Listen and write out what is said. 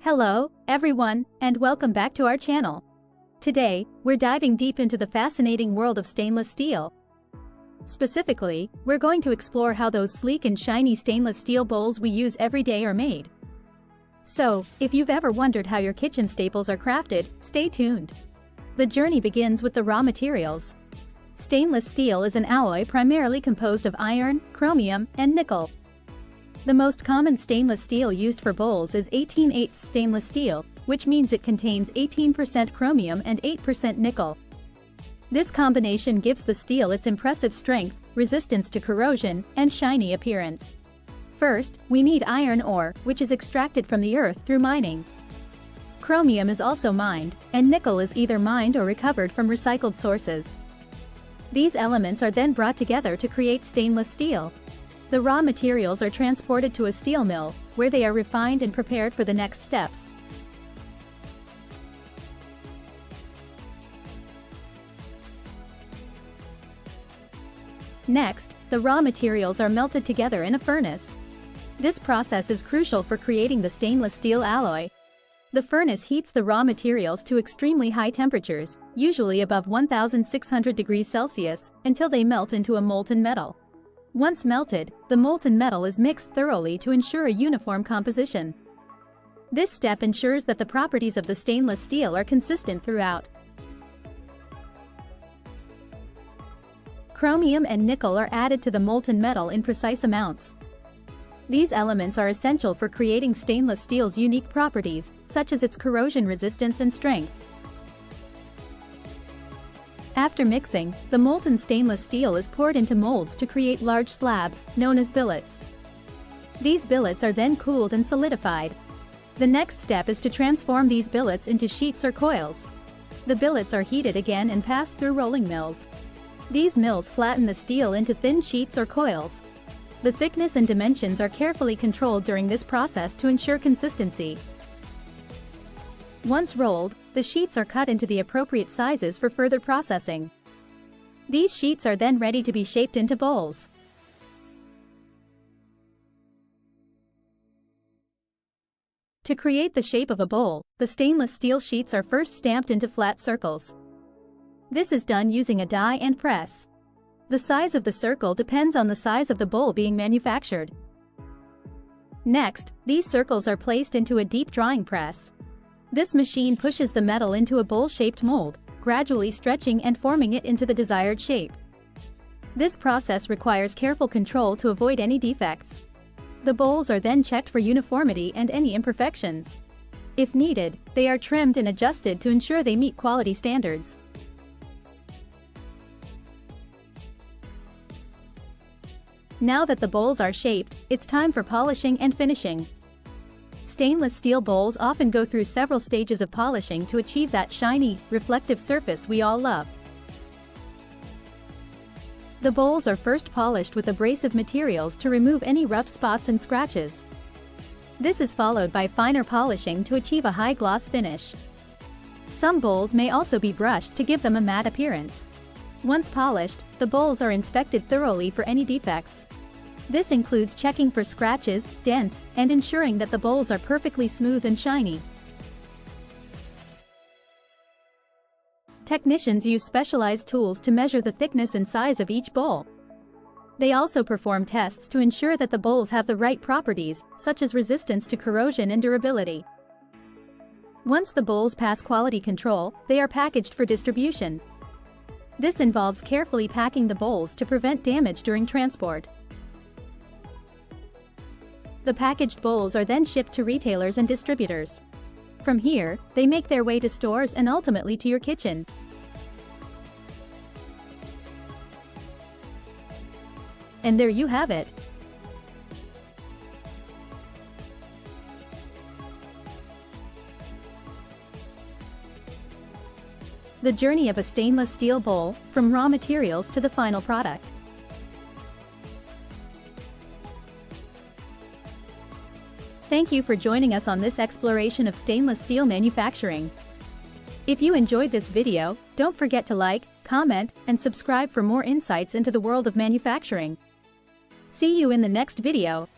Hello, everyone, and welcome back to our channel. Today, we're diving deep into the fascinating world of stainless steel. Specifically, we're going to explore how those sleek and shiny stainless steel bowls we use every day are made. So, if you've ever wondered how your kitchen staples are crafted, stay tuned. The journey begins with the raw materials. Stainless steel is an alloy primarily composed of iron, chromium, and nickel. The most common stainless steel used for bowls is 18/8 stainless steel, which means it contains 18% chromium and 8% nickel. This combination gives the steel its impressive strength, resistance to corrosion, and shiny appearance. First, we need iron ore, which is extracted from the earth through mining. Chromium is also mined, and nickel is either mined or recovered from recycled sources. These elements are then brought together to create stainless steel. The raw materials are transported to a steel mill, where they are refined and prepared for the next steps. Next, the raw materials are melted together in a furnace. This process is crucial for creating the stainless steel alloy. The furnace heats the raw materials to extremely high temperatures, usually above 1,600 degrees Celsius, until they melt into a molten metal. Once melted, the molten metal is mixed thoroughly to ensure a uniform composition. This step ensures that the properties of the stainless steel are consistent throughout. Chromium and nickel are added to the molten metal in precise amounts. These elements are essential for creating stainless steel's unique properties, such as its corrosion resistance and strength. After mixing, the molten stainless steel is poured into molds to create large slabs, known as billets. These billets are then cooled and solidified. The next step is to transform these billets into sheets or coils. The billets are heated again and passed through rolling mills. These mills flatten the steel into thin sheets or coils. The thickness and dimensions are carefully controlled during this process to ensure consistency. Once rolled, the sheets are cut into the appropriate sizes for further processing. These sheets are then ready to be shaped into bowls. To create the shape of a bowl, the stainless steel sheets are first stamped into flat circles. This is done using a die and press. The size of the circle depends on the size of the bowl being manufactured. Next, these circles are placed into a deep drawing press. This machine pushes the metal into a bowl-shaped mold, gradually stretching and forming it into the desired shape. This process requires careful control to avoid any defects. The bowls are then checked for uniformity and any imperfections. If needed, they are trimmed and adjusted to ensure they meet quality standards. Now that the bowls are shaped, it's time for polishing and finishing. Stainless steel bowls often go through several stages of polishing to achieve that shiny, reflective surface we all love. The bowls are first polished with abrasive materials to remove any rough spots and scratches. This is followed by finer polishing to achieve a high gloss finish. Some bowls may also be brushed to give them a matte appearance. Once polished, the bowls are inspected thoroughly for any defects. This includes checking for scratches, dents, and ensuring that the bowls are perfectly smooth and shiny. Technicians use specialized tools to measure the thickness and size of each bowl. They also perform tests to ensure that the bowls have the right properties, such as resistance to corrosion and durability. Once the bowls pass quality control, they are packaged for distribution. This involves carefully packing the bowls to prevent damage during transport. The packaged bowls are then shipped to retailers and distributors. From here, they make their way to stores and ultimately to your kitchen. And there you have it. The journey of a stainless steel bowl, from raw materials to the final product. Thank you for joining us on this exploration of stainless steel manufacturing. If you enjoyed this video, don't forget to like, comment, and subscribe for more insights into the world of manufacturing. See you in the next video.